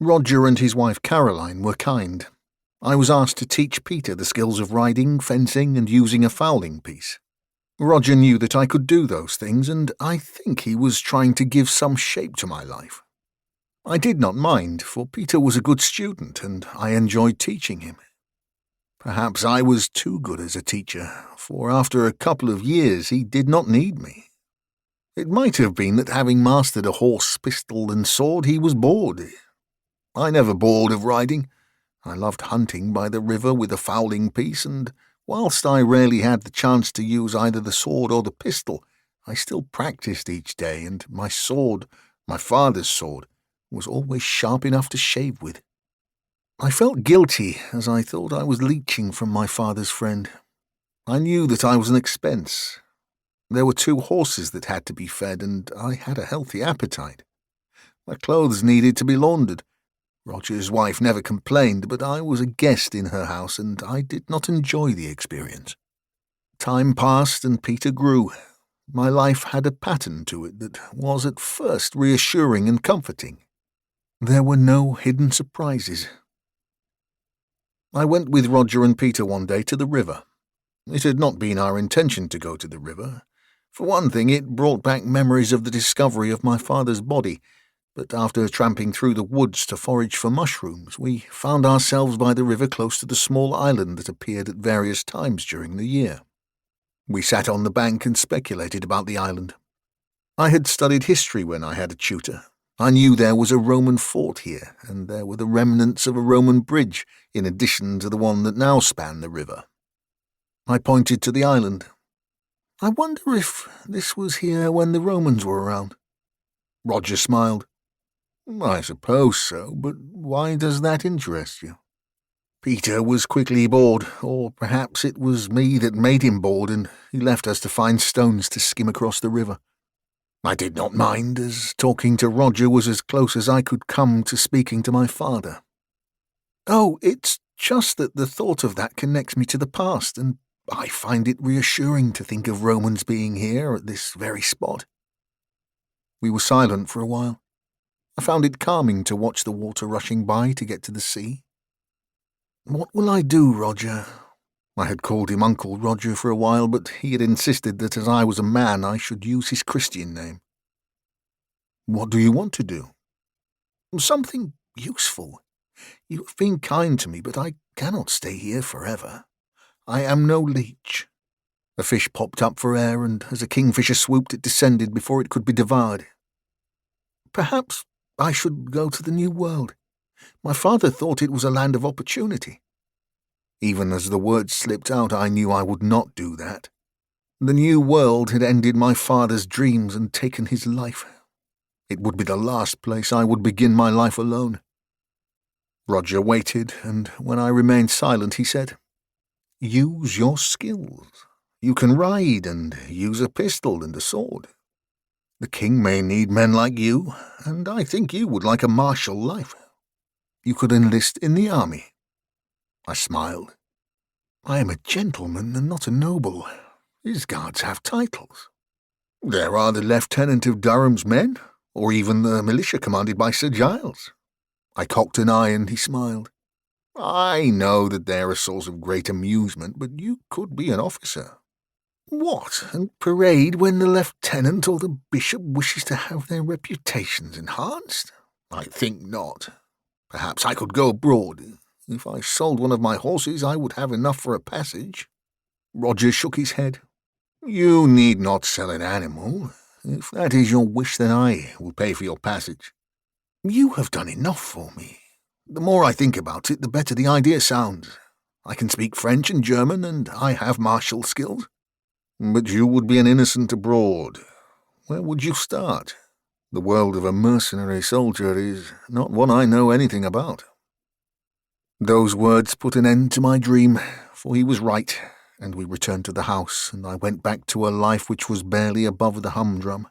Roger and his wife Caroline were kind. I was asked to teach Peter the skills of riding, fencing, and using a fowling piece. Roger knew that I could do those things, and I think he was trying to give some shape to my life. I did not mind, for Peter was a good student, and I enjoyed teaching him. Perhaps I was too good as a teacher, for after a couple of years he did not need me. It might have been that having mastered a horse, pistol, and sword, he was bored. I never bored of riding. I loved hunting by the river with a fowling piece, and whilst I rarely had the chance to use either the sword or the pistol, I still practised each day, and my sword, my father's sword, was always sharp enough to shave with. I felt guilty as I thought I was leeching from my father's friend. I knew that I was an expense. There were 2 horses that had to be fed, and I had a healthy appetite. My clothes needed to be laundered. Roger's wife never complained, but I was a guest in her house, and I did not enjoy the experience. Time passed, and Peter grew. My life had a pattern to it that was at first reassuring and comforting. There were no hidden surprises. I went with Roger and Peter one day to the river. It had not been our intention to go to the river. For one thing, it brought back memories of the discovery of my father's body, but after tramping through the woods to forage for mushrooms, we found ourselves by the river close to the small island that appeared at various times during the year. We sat on the bank and speculated about the island. I had studied history when I had a tutor. I knew there was a Roman fort here, and there were the remnants of a Roman bridge, in addition to the one that now spanned the river. I pointed to the island. I wonder if this was here when the Romans were around. Roger smiled. I suppose so, but why does that interest you? Peter was quickly bored, or perhaps it was me that made him bored, and he left us to find stones to skim across the river. I did not mind, as talking to Roger was as close as I could come to speaking to my father. Oh, it's just that the thought of that connects me to the past, and I find it reassuring to think of Romans being here at this very spot. We were silent for a while. I found it calming to watch the water rushing by to get to the sea. What will I do, Roger? I had called him Uncle Roger for a while, but he had insisted that as I was a man I should use his Christian name. What do you want to do? Something useful. You have been kind to me, but I cannot stay here forever. I am no leech. A fish popped up for air, and as a kingfisher swooped, it descended before it could be devoured. Perhaps I should go to the New World. My father thought it was a land of opportunity. Even as the words slipped out, I knew I would not do that. The New World had ended my father's dreams and taken his life. It would be the last place I would begin my life alone. Roger waited, and when I remained silent, he said, Use your skills. You can ride and use a pistol and a sword. The king may need men like you, and I think you would like a martial life. You could enlist in the army. I smiled. I am a gentleman and not a noble. His guards have titles. There are the Lieutenant of Durham's men, or even the militia commanded by Sir Giles. I cocked an eye and he smiled. I know that they're a source of great amusement, but you could be an officer. What, and parade when the lieutenant or the bishop wishes to have their reputations enhanced? I think not. Perhaps I could go abroad. If I sold one of my horses, I would have enough for a passage. Roger shook his head. You need not sell an animal. If that is your wish, then I will pay for your passage. You have done enough for me. The more I think about it, the better the idea sounds. I can speak French and German, and I have martial skills. But you would be an innocent abroad. Where would you start? The world of a mercenary soldier is not one I know anything about. Those words put an end to my dream, for he was right, and we returned to the house, and I went back to a life which was barely above the humdrum.